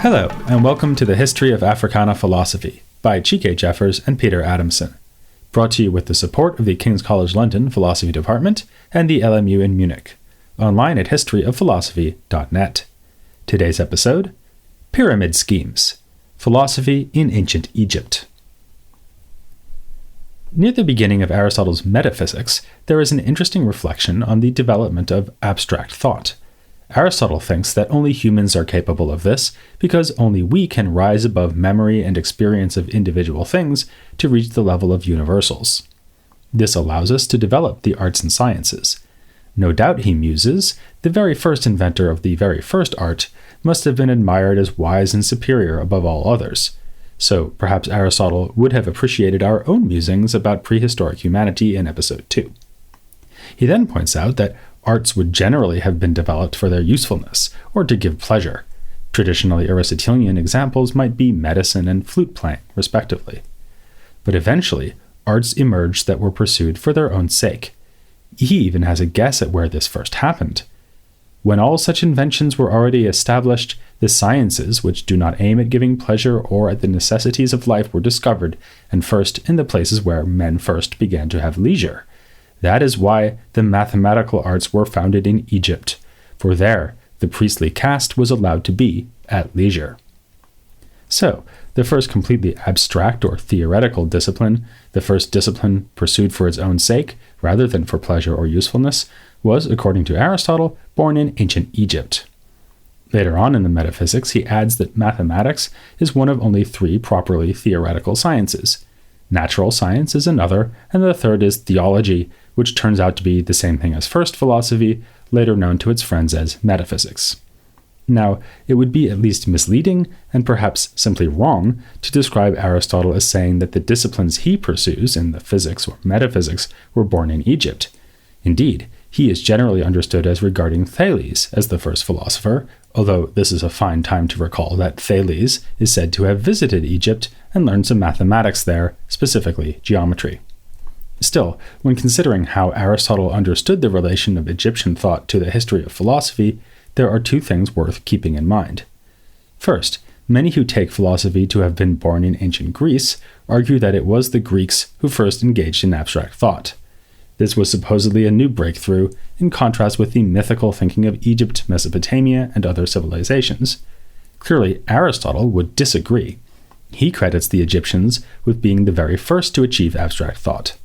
Hello, and welcome to the History of Africana Philosophy by Chike Jeffers and Peter Adamson, brought to you with the support of the King's College London Philosophy Department and the LMU in Munich, online at historyofphilosophy.net. Today's episode, Pyramid Schemes, Philosophy in Ancient Egypt. Near the beginning of Aristotle's Metaphysics, there is an interesting reflection on the development of abstract thought. Aristotle thinks that only humans are capable of this because only we can rise above memory and experience of individual things to reach the level of universals. This allows us to develop the arts and sciences. No doubt, he muses, the very first inventor of the very first art must have been admired as wise and superior above all others. So perhaps Aristotle would have appreciated our own musings about prehistoric humanity in episode 2. He then points out that arts would generally have been developed for their usefulness, or to give pleasure. Traditionally Aristotelian examples might be medicine and flute playing, respectively. But eventually, arts emerged that were pursued for their own sake. He even has a guess at where this first happened. When all such inventions were already established, the sciences, which do not aim at giving pleasure or at the necessities of life, were discovered, and first in the places where men first began to have leisure. That is why the mathematical arts were founded in Egypt, for there the priestly caste was allowed to be at leisure. So, the first completely abstract or theoretical discipline, the first discipline pursued for its own sake, rather than for pleasure or usefulness, was, according to Aristotle, born in ancient Egypt. Later on in the Metaphysics, he adds that mathematics is one of only 3 properly theoretical sciences. Natural science is another, and the third is theology, which turns out to be the same thing as first philosophy, later known to its friends as metaphysics. Now, it would be at least misleading, and perhaps simply wrong, to describe Aristotle as saying that the disciplines he pursues in the physics or metaphysics were born in Egypt. Indeed, he is generally understood as regarding Thales as the first philosopher, although this is a fine time to recall that Thales is said to have visited Egypt and learned some mathematics there, specifically geometry. Still, when considering how Aristotle understood the relation of Egyptian thought to the history of philosophy, there are 2 things worth keeping in mind. First, many who take philosophy to have been born in ancient Greece argue that it was the Greeks who first engaged in abstract thought. This was supposedly a new breakthrough, in contrast with the mythical thinking of Egypt, Mesopotamia, and other civilizations. Clearly, Aristotle would disagree. He credits the Egyptians with being the very first to achieve abstract thought.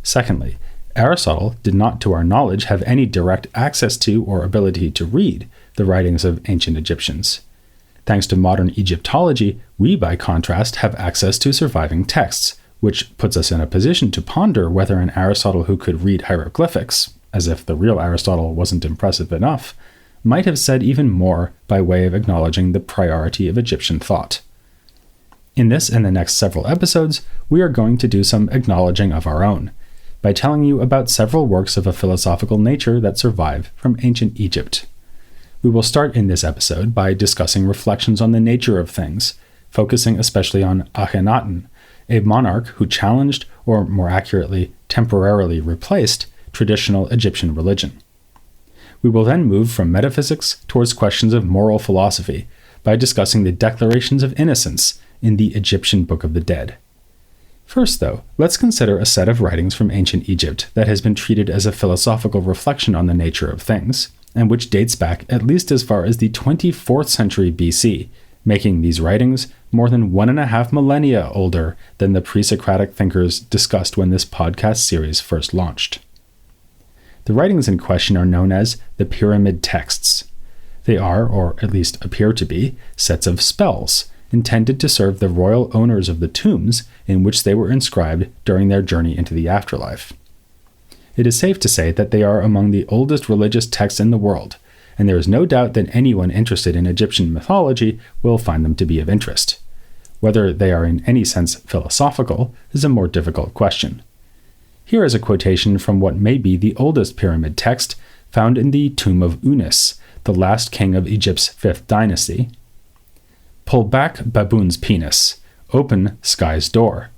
Secondly, Aristotle did not, to our knowledge, have any direct access to or ability to read the writings of ancient Egyptians. Thanks to modern Egyptology, we, by contrast, have access to surviving texts, which puts us in a position to ponder whether an Aristotle who could read hieroglyphics, as if the real Aristotle wasn't impressive enough, might have said even more by way of acknowledging the priority of Egyptian thought. In this and the next several episodes, we are going to do some acknowledging of our own, by telling you about several works of a philosophical nature that survive from ancient Egypt. We will start in this episode by discussing reflections on the nature of things, focusing especially on Akhenaten, a monarch who challenged, or more accurately, temporarily replaced, traditional Egyptian religion. We will then move from metaphysics towards questions of moral philosophy by discussing the declarations of innocence in the Egyptian Book of the Dead. First, though, let's consider a set of writings from ancient Egypt that has been treated as a philosophical reflection on the nature of things, and which dates back at least as far as the 24th century BC, making these writings more than 1.5 millennia older than the pre-Socratic thinkers discussed when this podcast series first launched. The writings in question are known as the Pyramid Texts. They are, or at least appear to be, sets of spells, intended to serve the royal owners of the tombs in which they were inscribed during their journey into the afterlife. It is safe to say that they are among the oldest religious texts in the world, and there is no doubt that anyone interested in Egyptian mythology will find them to be of interest. Whether they are in any sense philosophical is a more difficult question. Here is a quotation from what may be the oldest pyramid text found in the tomb of Unis, the last king of Egypt's 5th dynasty. Pull back baboon's penis. Open sky's door.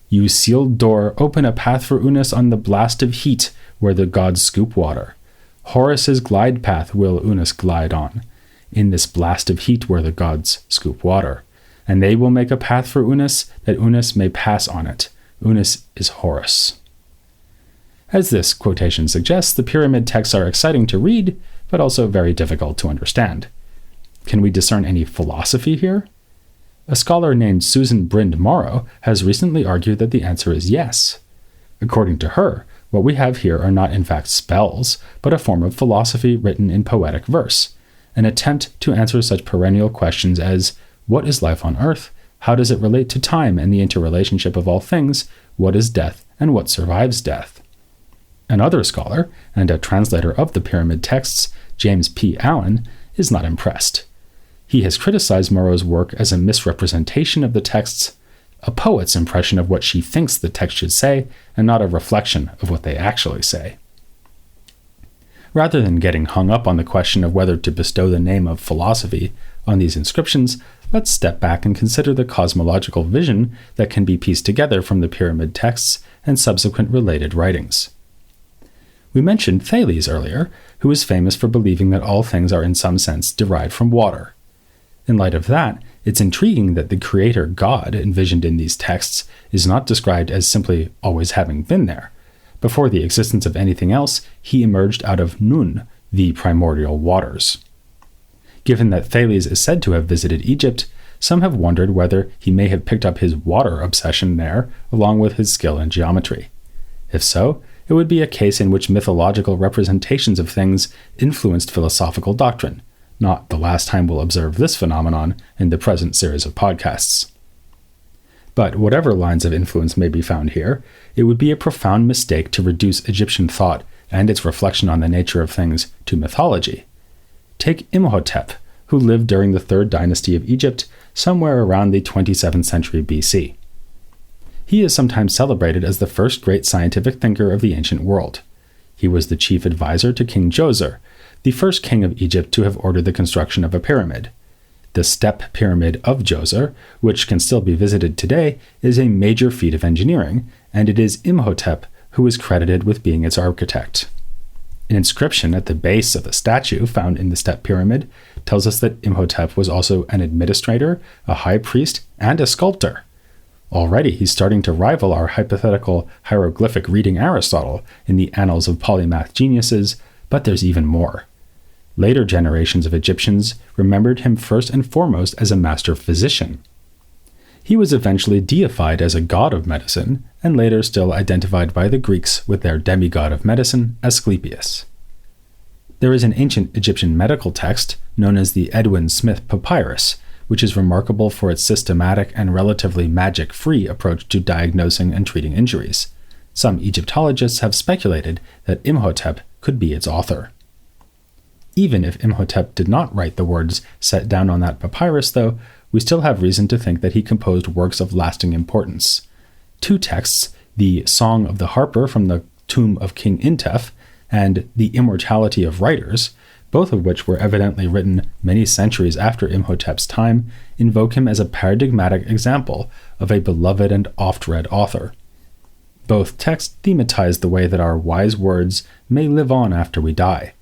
You sealed door, open a path for Unis on the blast of heat where the gods scoop water. Horus's glide path will Unis glide on. in this blast of heat where the gods scoop water. And they will make a path for Unas, that Unas may pass on it. Unas is Horus. As this quotation suggests, the pyramid texts are exciting to read, but also very difficult to understand. Can we discern any philosophy here? A scholar named Susan Brind Morrow has recently argued that the answer is yes. According to her, what we have here are not in fact spells, but a form of philosophy written in poetic verse, an attempt to answer such perennial questions as, what is life on earth? How does it relate to time and the interrelationship of all things? What is death, and what survives death? Another scholar, and a translator of the pyramid texts, James P. Allen, is not impressed. He has criticized Morrow's work as a misrepresentation of the texts, a poet's impression of what she thinks the text should say, and not a reflection of what they actually say. Rather than getting hung up on the question of whether to bestow the name of philosophy on these inscriptions, let's step back and consider the cosmological vision that can be pieced together from the pyramid texts and subsequent related writings. We mentioned Thales earlier, who is famous for believing that all things are in some sense derived from water. In light of that, it's intriguing that the creator God envisioned in these texts is not described as simply always having been there. Before the existence of anything else, he emerged out of Nun, the primordial waters. Given that Thales is said to have visited Egypt, some have wondered whether he may have picked up his water obsession there along with his skill in geometry. If so, it would be a case in which mythological representations of things influenced philosophical doctrine, not the last time we'll observe this phenomenon in the present series of podcasts. But whatever lines of influence may be found here, it would be a profound mistake to reduce Egyptian thought and its reflection on the nature of things to mythology. Take Imhotep, who lived during the 3rd dynasty of Egypt, somewhere around the 27th century BC. He is sometimes celebrated as the first great scientific thinker of the ancient world. He was the chief advisor to King Djoser, the first king of Egypt to have ordered the construction of a pyramid. The step pyramid of Djoser, which can still be visited today, is a major feat of engineering, and it is Imhotep who is credited with being its architect. An inscription at the base of the statue found in the step pyramid tells us that Imhotep was also an administrator, a high priest, and a sculptor. Already he's starting to rival our hypothetical hieroglyphic reading Aristotle in the annals of polymath geniuses, but there's even more. Later generations of Egyptians remembered him first and foremost as a master physician. He was eventually deified as a god of medicine, and later still identified by the Greeks with their demigod of medicine, Asclepius. There is an ancient Egyptian medical text known as the Edwin Smith Papyrus, which is remarkable for its systematic and relatively magic-free approach to diagnosing and treating injuries. Some Egyptologists have speculated that Imhotep could be its author. Even if Imhotep did not write the words set down on that papyrus, though, we still have reason to think that he composed works of lasting importance. 2 texts, the Song of the Harper from the tomb of King Intef and the Immortality of Writers, both of which were evidently written many centuries after Imhotep's time, invoke him as a paradigmatic example of a beloved and oft-read author. Both texts thematize the way that our wise words may live on after we die.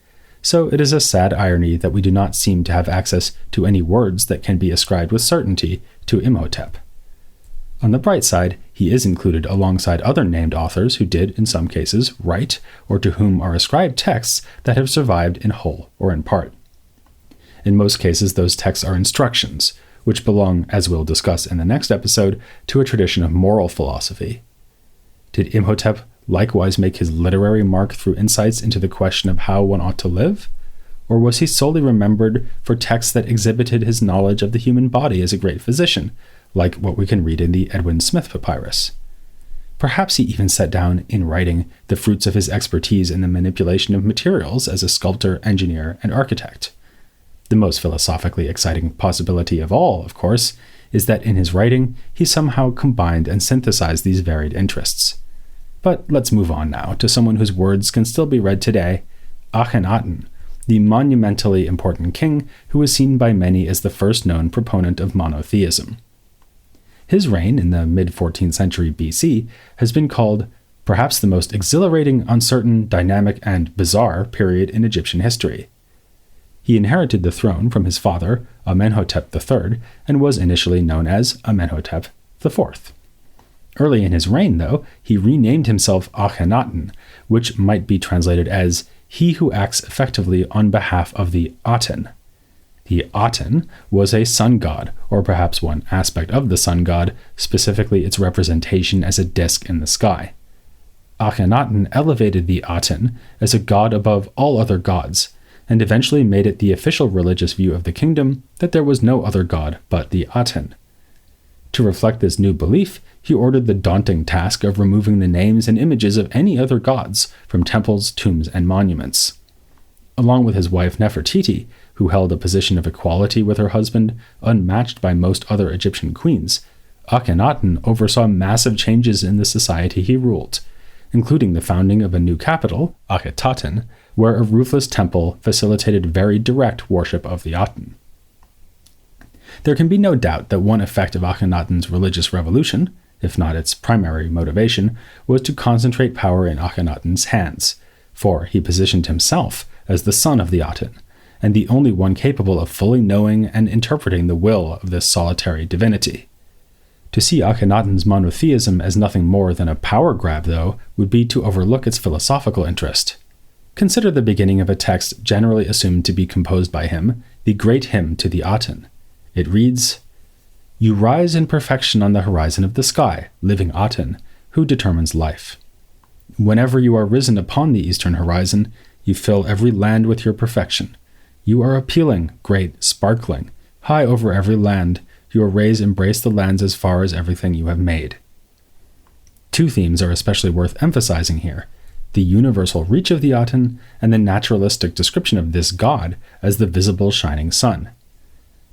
So it is a sad irony that we do not seem to have access to any words that can be ascribed with certainty to Imhotep. On the bright side, he is included alongside other named authors who did, in some cases, write, or to whom are ascribed texts that have survived in whole or in part. In most cases, those texts are instructions, which belong, as we'll discuss in the next episode, to a tradition of moral philosophy. Did Imhotep likewise make his literary mark through insights into the question of how one ought to live? Or was he solely remembered for texts that exhibited his knowledge of the human body as a great physician, like what we can read in the Edwin Smith Papyrus? Perhaps he even set down in writing the fruits of his expertise in the manipulation of materials as a sculptor, engineer, and architect. The most philosophically exciting possibility of all, of course, is that in his writing he somehow combined and synthesized these varied interests. But let's move on now to someone whose words can still be read today, Akhenaten, the monumentally important king who was seen by many as the first known proponent of monotheism. His reign in the mid-14th century BC has been called perhaps the most exhilarating, uncertain, dynamic, and bizarre period in Egyptian history. He inherited the throne from his father, Imhotep III, and was initially known as Imhotep IV. Early in his reign, though, he renamed himself Akhenaten, which might be translated as "he who acts effectively on behalf of the Aten." The Aten was a sun god, or perhaps one aspect of the sun god, specifically its representation as a disk in the sky. Akhenaten elevated the Aten as a god above all other gods, and eventually made it the official religious view of the kingdom that there was no other god but the Aten. To reflect this new belief, he ordered the daunting task of removing the names and images of any other gods from temples, tombs, and monuments. Along with his wife Nefertiti, who held a position of equality with her husband, unmatched by most other Egyptian queens, Akhenaten oversaw massive changes in the society he ruled, including the founding of a new capital, Akhenaten, where a roofless temple facilitated very direct worship of the Aten. There can be no doubt that one effect of Akhenaten's religious revolution, if not its primary motivation, was to concentrate power in Akhenaten's hands, for he positioned himself as the son of the Aten, and the only one capable of fully knowing and interpreting the will of this solitary divinity. To see Akhenaten's monotheism as nothing more than a power grab, though, would be to overlook its philosophical interest. Consider the beginning of a text generally assumed to be composed by him, the Great Hymn to the Aten. It reads, "You rise in perfection on the horizon of the sky, living Aten, who determines life. Whenever you are risen upon the eastern horizon, you fill every land with your perfection. You are appealing, great, sparkling, high over every land. Your rays embrace the lands as far as everything you have made." Two themes are especially worth emphasizing here: the universal reach of the Aten and the naturalistic description of this god as the visible shining sun.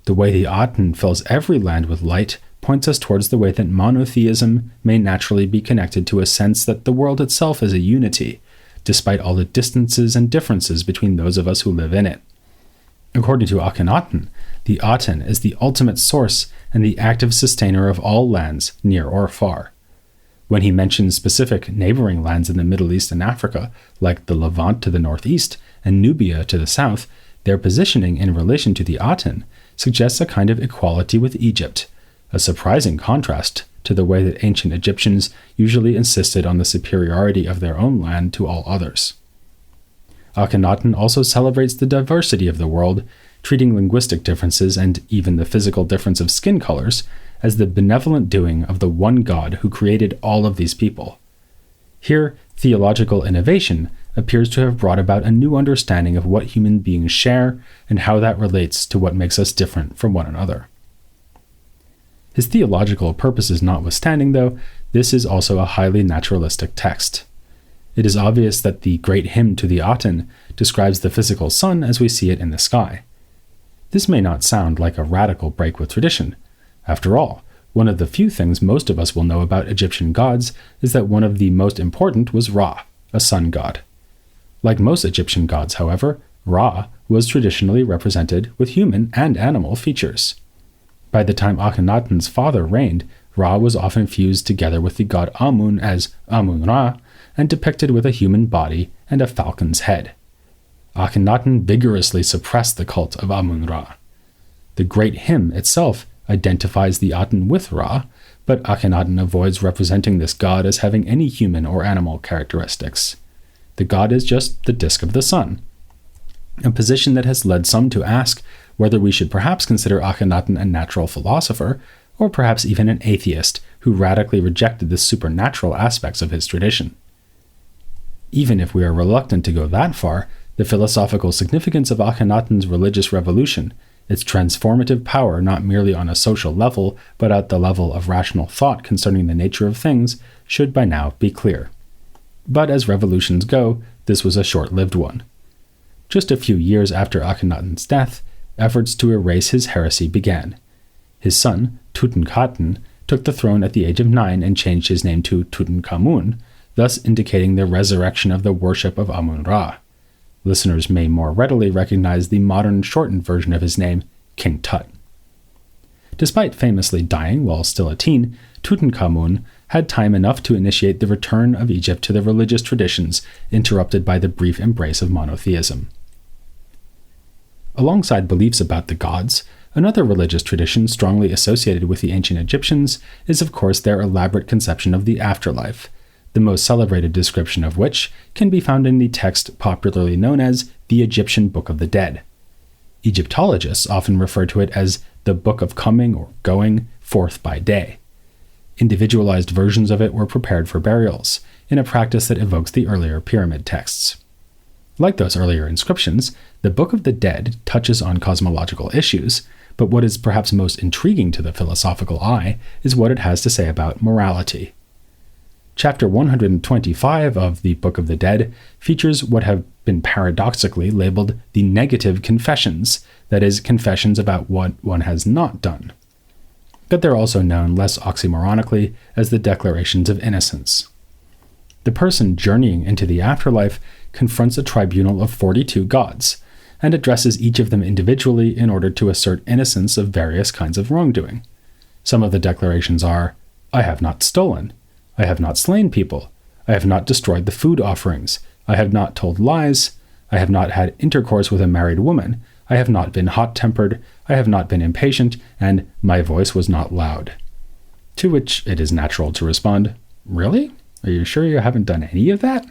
The way the Aten fills every land with light points us towards the way that monotheism may naturally be connected to a sense that the world itself is a unity, despite all the distances and differences between those of us who live in it. According to Akhenaten, the Aten is the ultimate source and the active sustainer of all lands, near or far. When he mentions specific neighboring lands in the Middle East and Africa, like the Levant to the northeast and Nubia to the south, their positioning in relation to the Aten suggests a kind of equality with Egypt, a surprising contrast to the way that ancient Egyptians usually insisted on the superiority of their own land to all others. Akhenaten also celebrates the diversity of the world, treating linguistic differences and even the physical difference of skin colors as the benevolent doing of the one God who created all of these people. Here, theological innovation appears to have brought about a new understanding of what human beings share and how that relates to what makes us different from one another. His theological purposes notwithstanding, though, this is also a highly naturalistic text. It is obvious that the Great Hymn to the Aten describes the physical sun as we see it in the sky. This may not sound like a radical break with tradition. After all, one of the few things most of us will know about Egyptian gods is that one of the most important was Ra, a sun god. Like most Egyptian gods, however, Ra was traditionally represented with human and animal features. By the time Akhenaten's father reigned, Ra was often fused together with the god Amun as Amun-Ra and depicted with a human body and a falcon's head. Akhenaten vigorously suppressed the cult of Amun-Ra. The Great Hymn itself identifies the Aten with Ra, but Akhenaten avoids representing this god as having any human or animal characteristics. The god is just the disk of the sun, a position that has led some to ask whether we should perhaps consider Akhenaten a natural philosopher, or perhaps even an atheist who radically rejected the supernatural aspects of his tradition. Even if we are reluctant to go that far, the philosophical significance of Akhenaten's religious revolution, its transformative power not merely on a social level, but at the level of rational thought concerning the nature of things, should by now be clear. But as revolutions go, this was a short-lived one. Just a few years after Akhenaten's death, efforts to erase his heresy began. His son, Tutankhaten, took the throne at the age of 9 and changed his name to Tutankhamun, thus indicating the resurrection of the worship of Amun-Ra. Listeners may more readily recognize the modern shortened version of his name, King Tut. Despite famously dying while still a teen, Tutankhamun had time enough to initiate the return of Egypt to the religious traditions interrupted by the brief embrace of monotheism. Alongside beliefs about the gods, another religious tradition strongly associated with the ancient Egyptians is, of course, their elaborate conception of the afterlife, the most celebrated description of which can be found in the text popularly known as the Egyptian Book of the Dead. Egyptologists often refer to it as the Book of Coming or Going Forth by Day. Individualized versions of it were prepared for burials, in a practice that evokes the earlier pyramid texts. Like those earlier inscriptions, the Book of the Dead touches on cosmological issues, but what is perhaps most intriguing to the philosophical eye is what it has to say about morality. Chapter 125 of the Book of the Dead features what have been paradoxically labeled the negative confessions, that is, confessions about what one has not done. But they're also known less oxymoronically as the declarations of innocence. The person journeying into the afterlife confronts a tribunal of 42 gods, and addresses each of them individually in order to assert innocence of various kinds of wrongdoing. Some of the declarations are, "I have not stolen. I have not slain people. I have not destroyed the food offerings. I have not told lies. I have not had intercourse with a married woman. I have not been hot-tempered. I have not been impatient. And my voice was not loud." To which it is natural to respond, "Really? Are you sure you haven't done any of that?"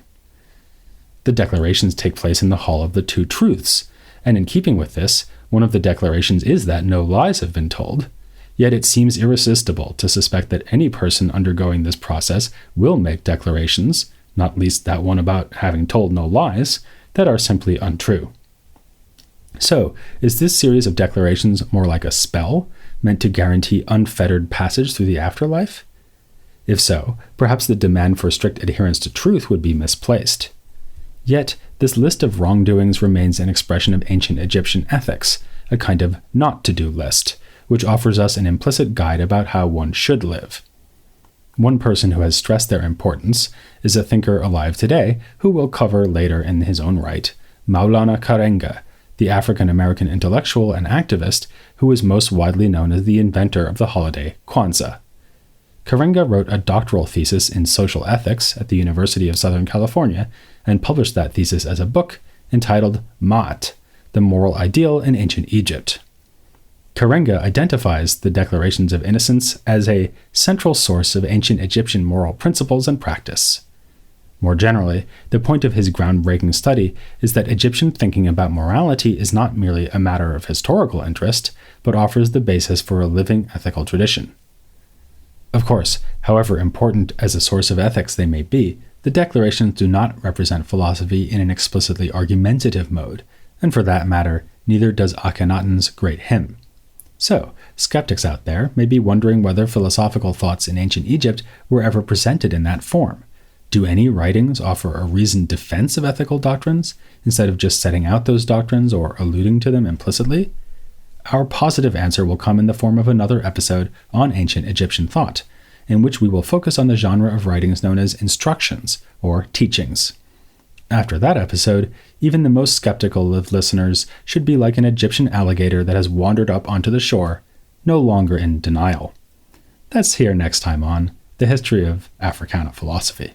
The declarations take place in the Hall of the Two Truths, and in keeping with this, one of the declarations is that no lies have been told. Yet it seems irresistible to suspect that any person undergoing this process will make declarations, not least that one about having told no lies, that are simply untrue. So, is this series of declarations more like a spell, meant to guarantee unfettered passage through the afterlife? If so, perhaps the demand for strict adherence to truth would be misplaced. Yet, this list of wrongdoings remains an expression of ancient Egyptian ethics, a kind of not-to-do list, which offers us an implicit guide about how one should live. One person who has stressed their importance is a thinker alive today who we'll cover later in his own right, Maulana Karenga, the African-American intellectual and activist who is most widely known as the inventor of the holiday Kwanzaa. Karenga wrote a doctoral thesis in social ethics at the University of Southern California and published that thesis as a book entitled Ma'at, The Moral Ideal in Ancient Egypt. Karenga identifies the declarations of innocence as a central source of ancient Egyptian moral principles and practice. More generally, the point of his groundbreaking study is that Egyptian thinking about morality is not merely a matter of historical interest, but offers the basis for a living ethical tradition. Of course, however important as a source of ethics they may be, the declarations do not represent philosophy in an explicitly argumentative mode, and for that matter, neither does Akhenaten's great hymn. So, skeptics out there may be wondering whether philosophical thoughts in ancient Egypt were ever presented in that form. Do any writings offer a reasoned defense of ethical doctrines, instead of just setting out those doctrines or alluding to them implicitly? Our positive answer will come in the form of another episode on ancient Egyptian thought, in which we will focus on the genre of writings known as instructions, or teachings. After that episode, even the most skeptical of listeners should be like an Egyptian alligator that has wandered up onto the shore, no longer in denial. That's here next time on The History of Africana Philosophy.